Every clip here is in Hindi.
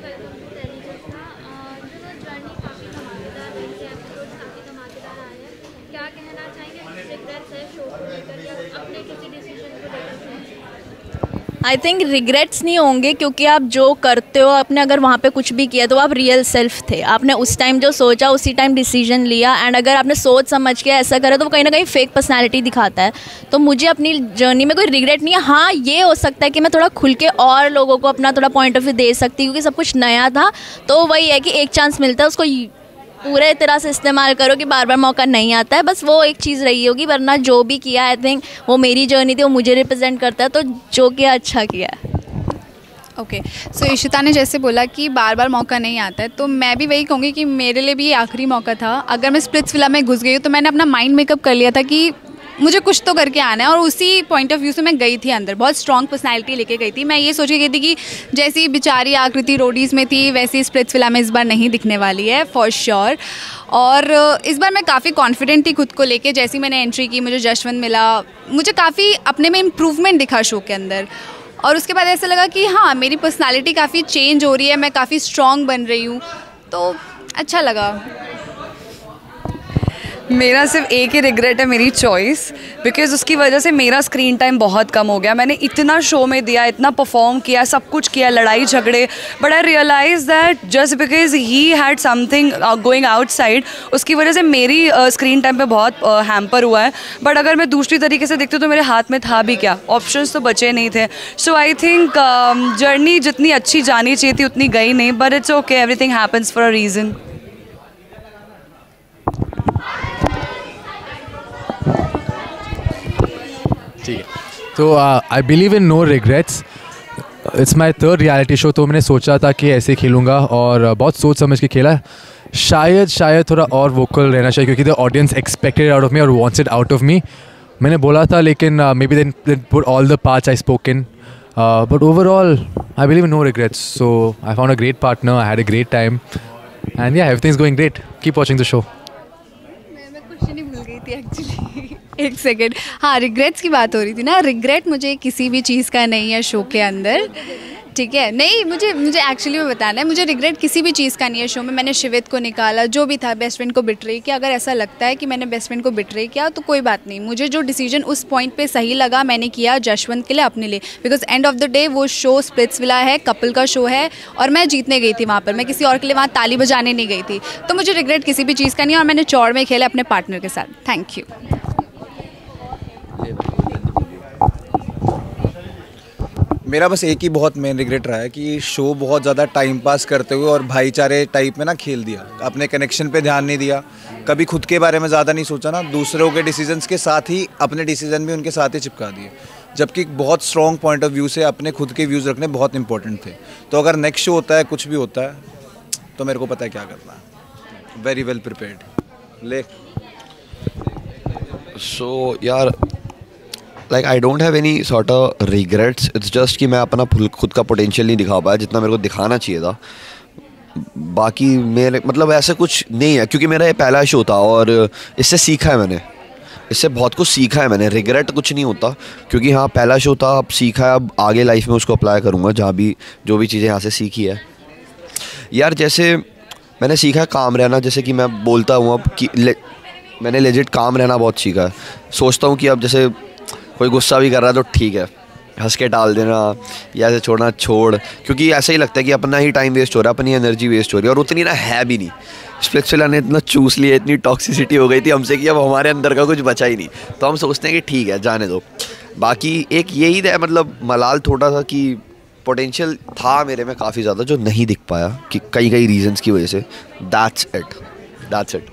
वेलकम टू टेलीविजन था। जो जर्नी काफ़ी धमाकेदार रही है, एपिसोड काफ़ी धमाकेदार आए हैं। क्या कहना चाहेंगे, रिग्रेट्स है शो को लेकर या अपने किसी डिसीजन को लेकर? आई थिंक रिग्रेट्स नहीं होंगे, क्योंकि आप जो करते हो, आपने अगर वहाँ पे कुछ भी किया तो आप रियल सेल्फ थे। आपने उस टाइम जो सोचा उसी टाइम डिसीजन लिया, एंड अगर आपने सोच समझ के ऐसा करा तो वो कहीं ना कहीं फेक पर्सनालिटी दिखाता है। तो मुझे अपनी जर्नी में कोई रिग्रेट नहीं है। हाँ, ये हो सकता है कि मैं थोड़ा खुल के और लोगों को अपना थोड़ा पॉइंट ऑफ व्यू दे सकती हूँ, क्योंकि सब कुछ नया था। तो वही है कि एक चांस मिलता है, उसको पूरे तरह से इस्तेमाल करो कि बार बार मौका नहीं आता है। बस वो एक चीज़ रही होगी, वरना जो भी किया आई थिंक वो मेरी जर्नी थी, वो मुझे रिप्रेजेंट करता है। तो जो किया अच्छा किया है। ओके, सो इशिता ने जैसे बोला कि बार बार मौका नहीं आता है, तो मैं भी वही कहूँगी कि मेरे लिए भी ये आखिरी मौका था। अगर मैं स्प्लिट्सविला में घुस गई हूँ तो मैंने अपना माइंड मेकअप कर लिया था कि मुझे कुछ तो करके आना है, और उसी पॉइंट ऑफ व्यू से मैं गई थी अंदर। बहुत स्ट्रॉन्ग पर्सनैलिटी लेके गई थी। मैं ये सोच के गई थी कि जैसी बेचारी आकृति रोडीज़ में थी वैसी स्प्लिट्सविला में इस बार नहीं दिखने वाली है फॉर श्योर। और इस बार मैं काफ़ी कॉन्फिडेंट थी खुद को लेके। जैसी मैंने एंट्री की, मुझे जशवंत मिला, मुझे काफ़ी अपने में इम्प्रूवमेंट दिखा शो के अंदर। और उसके बाद ऐसा लगा कि हाँ, मेरी पर्सनालिटी काफ़ी चेंज हो रही है, मैं काफ़ी स्ट्रॉन्ग बन रही हूँ, तो अच्छा लगा। मेरा सिर्फ एक ही रिग्रेट है, मेरी चॉइस, बिकॉज उसकी वजह से मेरा स्क्रीन टाइम बहुत कम हो गया। मैंने इतना शो में दिया, इतना परफॉर्म किया, सब कुछ किया, लड़ाई झगड़े, but I realise that just because he had something going outside, उसकी वजह से मेरी स्क्रीन टाइम पे बहुत हैम्पर हुआ है। बट अगर मैं दूसरी तरीके से देखती हूँ तो मेरे हाथ में था भी क्या, ऑप्शंस तो बचे नहीं थे। सो आई थिंक जर्नी जितनी अच्छी जानी चाहिए थी उतनी गई नहीं, but it's okay, everything happens for a reason. ठीक है, तो I believe in no regrets. It's my third reality show, तो मैंने सोचा था कि ऐसे खेलूँगा और बहुत सोच समझ के खेला। शायद थोड़ा और वोकल रहना चाहिए, क्योंकि the audience expected out of me और wants it out of me. मैंने बोला था, लेकिन may be then put all the parts I spoken, but overall I believe in no regrets. So I found a great partner, I had a great time, and yeah everything is going great. Keep watching the show. मैं क्वेश्चन ही भूल गई थी एक्चुअली। एक सेकेंड, हाँ, रिग्रेट्स की बात हो रही थी ना। रिग्रेट मुझे किसी भी चीज़ का नहीं है शो के अंदर, ठीक है। नहीं, मुझे एक्चुअली में बताना है, मुझे रिग्रेट किसी भी चीज़ का नहीं है शो में। मैंने शिवित को निकाला, जो भी था, बेस्ट फ्रेंड को बिट्रे किया। अगर ऐसा लगता है कि मैंने बेस्ट फ्रेंड को बिट्रे किया तो कोई बात नहीं। मुझे जो डिसीजन उस पॉइंट पे सही लगा मैंने किया, जशवंत के लिए, अपने लिए। Because end of the day वो शो स्प्लिट्सविला है, कपल का शो है, और मैं जीतने गई थी वहाँ पर। मैं किसी और के लिए वहाँ ताली बजाने नहीं गई थी। तो मुझे रिग्रेट किसी भी चीज़ का नहीं है, और मैंने चौड़ में खेला अपने पार्टनर के साथ। Thank you. मेरा बस एक ही बहुत मेन रिग्रेट रहा है कि शो बहुत ज़्यादा टाइम पास करते हुए और भाईचारे टाइप में ना खेल दिया। अपने कनेक्शन पे ध्यान नहीं दिया, कभी खुद के बारे में ज़्यादा नहीं सोचा ना, दूसरों के डिसीजंस के साथ ही अपने डिसीजन भी उनके साथ ही चिपका दिए। जबकि बहुत स्ट्रॉन्ग पॉइंट ऑफ व्यू से अपने खुद के व्यूज़ रखने बहुत इंपॉर्टेंट थे। तो अगर नेक्स्ट शो होता है, कुछ भी होता है, तो मेरे को पता है क्या करना है। Very well prepared. ले सो यार, like I don't have any sort of regrets. It's just कि मैं अपना खुद का पोटेंशियल नहीं दिखा पाया जितना मेरे को दिखाना चाहिए था। बाकी मेरे मतलब ऐसे कुछ नहीं है, क्योंकि मेरा ये पहला शो था और इससे सीखा है मैंने, इससे बहुत कुछ सीखा है मैंने। रिग्रेट कुछ नहीं होता, क्योंकि हाँ, पहला शो था, अब सीखा है, अब आगे लाइफ में उसको अप्लाई करूँगा, जहाँ भी जो भी चीज़ें यहाँ से सीखी है। यार जैसे मैंने सीखा काम रहना, जैसे कि मैं बोलता हूँ अब कि मैंने लेजिट काम रहना बहुत सीखा है। सोचता हूँ कि अब जैसे कोई गुस्सा भी कर रहा है तो ठीक है, हंस के टाल देना या ऐसे छोड़ना छोड़, क्योंकि ऐसा ही लगता है कि अपना ही टाइम वेस्ट हो रहा है, अपनी एनर्जी वेस्ट हो रही है, और उतनी ना है भी नहीं। स्प्लिट्सविला ने इतना चूस लिया, इतनी टॉक्सिसिटी हो गई थी हमसे कि अब हमारे अंदर का कुछ बचा ही नहीं। तो हम सोचते हैं कि ठीक है, जाने दो। बाकी एक यही है, मतलब मलाल थोड़ा सा कि पोटेंशियल था मेरे में काफ़ी ज़्यादा, जो नहीं दिख पाया कि कई रीजंस की वजह से। That's it.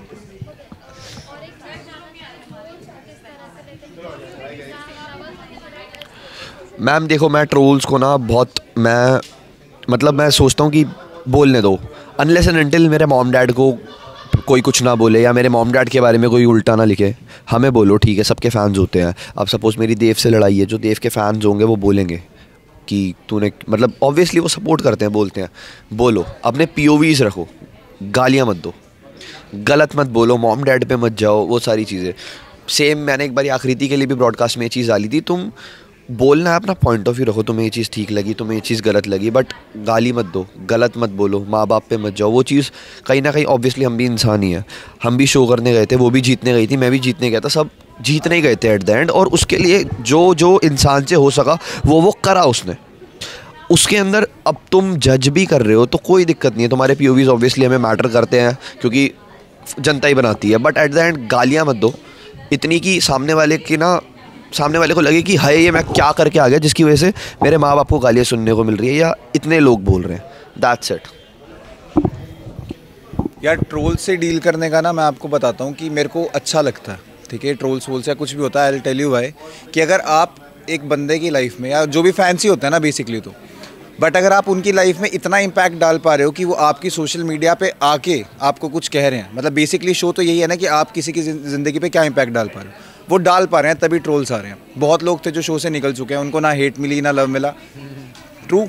मैम देखो, मैं ट्रोल्स को ना बहुत मैं सोचता हूँ कि बोलने दो, अनलेस एंड अनटिल मेरे मॉम डैड को कोई कुछ ना बोले या मेरे मॉम डैड के बारे में कोई उल्टा ना लिखे। हमें बोलो, ठीक है, सबके फैंस होते हैं। अब सपोज़ मेरी देव से लड़ाई है, जो देव के फैंस होंगे वो बोलेंगे कि तूने, मतलब ऑब्वियसली वो सपोर्ट करते हैं, बोलते हैं, बोलो, अपने POVs रखो, गालियाँ मत दो, गलत मत बोलो, मॉम डैड पे मत जाओ, वो सारी चीज़ें। सेम मैंने एक बार आकृति के लिए भी ब्रॉडकास्ट में ये चीज़ डाली थी, तुम बोलना है, अपना पॉइंट ऑफ व्यू रखो, तुम्हें ये चीज़ ठीक लगी, तुम्हें ये चीज़ गलत लगी, बट गाली मत दो, गलत मत बोलो, माँ बाप पे मत जाओ। वो चीज़ कहीं ना कहीं ऑब्वियसली हम भी इंसान ही हैं, हम भी शो करने गए थे, वो भी जीतने गई थी, मैं भी जीतने गया था, सब जीतने ही गए थे एट द एंड। और उसके लिए जो जो इंसान से हो सका वो करा उसने। उसके अंदर अब तुम जज भी कर रहे हो तो कोई दिक्कत नहीं है, तुम्हारे POVs ऑब्वियसली हमें मैटर करते हैं क्योंकि जनता ही बनाती है, बट एट द एंड गालियाँ मत दो इतनी कि सामने वाले को लगे कि हाय ये मैं क्या करके आ गया जिसकी वजह से मेरे माँ बाप को गालियाँ सुनने को मिल रही है या इतने लोग बोल रहे हैं। That's it. यार ट्रोल से डील करने का ना मैं आपको बताता हूँ कि मेरे को अच्छा लगता है, ठीक है, ट्रोल्स वोल से कुछ भी होता है। आई टेल यू भाई कि अगर आप एक बंदे की लाइफ में या जो भी फैंसी होता है ना बेसिकली, तो बट अगर आप उनकी लाइफ में इतना इम्पैक्ट डाल पा रहे हो कि वो आपकी सोशल मीडिया पे आके आपको कुछ कह रहे हैं, मतलब बेसिकली शो तो यही है ना कि आप किसी की ज़िंदगी पे क्या इम्पैक्ट डाल पा रहे हो, वो डाल पा रहे हैं, तभी ट्रोल्स आ रहे हैं। बहुत लोग थे जो शो से निकल चुके हैं, उनको ना हेट मिली ना लव मिला। ट्रू,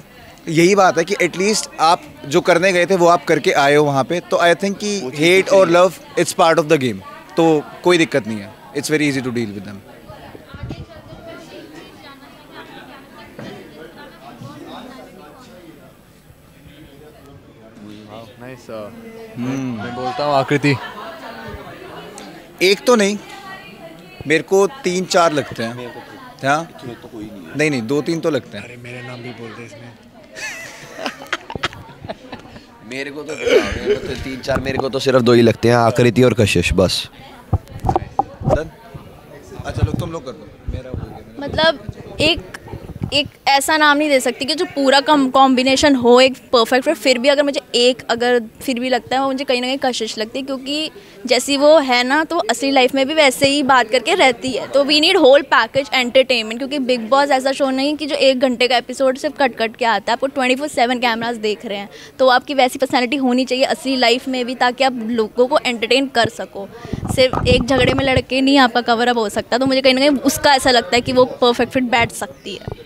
यही बात है कि एटलीस्ट आप जो करने गए थे वो आप करके आए हो वहाँ पे, तो आई थिंक कि हेट और love it's part of the game, तो कोई दिक्कत नहीं है, it's very easy to deal with them. मैं बोलता हूँ आकृति। एक तो नहीं, मेरे को 3-4 लगते हैं। हाँ नहीं 2-3 तो लगते हैं। अरे मेरे नाम भी बोल दे इसमें। मेरे को तो 3-4, मेरे को तो सिर्फ 2 ही लगते हैं, आकृति और कशिश, बस। अच्छा लोग तुम लोग कर दो, मेरा हो गया। मतलब एक ऐसा नाम नहीं दे सकती कि जो पूरा कॉम्बिनेशन हो एक परफेक्ट, फिर भी अगर मुझे फिर भी लगता है वो मुझे कहीं ना कहीं कशिश लगती है, क्योंकि जैसी वो है ना तो असली लाइफ में भी वैसे ही बात करके रहती है। तो we need whole package entertainment, क्योंकि बिग बॉस ऐसा शो नहीं कि जो 1 घंटे का एपिसोड सिर्फ कट के आता है, आपको 24/7 कैमरास देख रहे हैं, तो आपकी वैसी पर्सनैलिटी होनी चाहिए असली लाइफ में भी, ताकि आप लोगों को एंटरटेन कर सको। सिर्फ एक झगड़े में लड़के नहीं आपका कवर अप हो सकता, तो मुझे कहीं ना कहीं उसका ऐसा लगता है कि वो परफेक्ट फिट बैठ सकती है।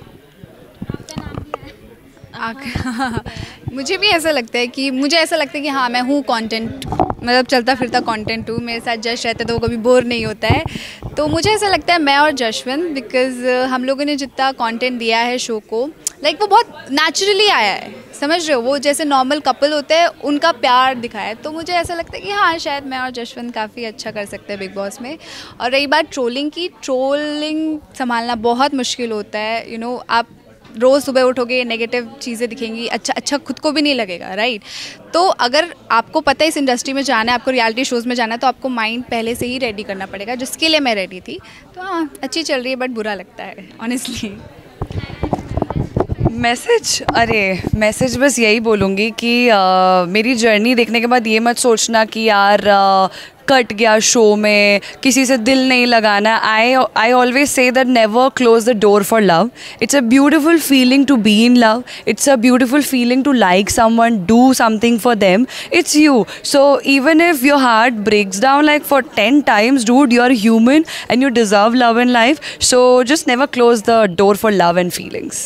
मुझे भी ऐसा लगता है कि हाँ मैं हूँ कंटेंट, मतलब चलता फिरता कंटेंट हूँ। मेरे साथ जश रहता है तो वो कभी बोर नहीं होता है। तो मुझे ऐसा लगता है मैं और जशवंत, बिकॉज़ हम लोगों ने जितना कंटेंट दिया है शो को, लाइक वो बहुत नेचुरली आया है, समझ रहे हो, वो जैसे नॉर्मल कपल होते हैं उनका प्यार दिखाया है। तो मुझे ऐसा लगता है कि हाँ शायद मैं और जशवंत काफ़ी अच्छा कर सकते हैं बिग बॉस में। और रही बात ट्रोलिंग की, ट्रोलिंग संभालना बहुत मुश्किल होता है। यू नो, आप रोज़ सुबह उठोगे नेगेटिव चीज़ें दिखेंगी, अच्छा खुद को भी नहीं लगेगा, राइट। तो अगर आपको पता है इस इंडस्ट्री में जाना है, आपको रियलिटी शोज़ में जाना है, तो आपको माइंड पहले से ही रेडी करना पड़ेगा, जिसके लिए मैं रेडी थी। तो हाँ अच्छी चल रही है, बट बुरा लगता है ऑनेस्टली। मैसेज बस यही बोलूँगी कि मेरी जर्नी देखने के बाद ये मत सोचना कि यार कट गया शो में, किसी से दिल नहीं लगाना। I always say that never close the door for love. It's a beautiful feeling to be in love, it's a beautiful feeling to like someone, do something for them, it's you. So even if your heart breaks down like for 10 times, dude, you're human and you deserve love in life. So just never close the door for love and feelings.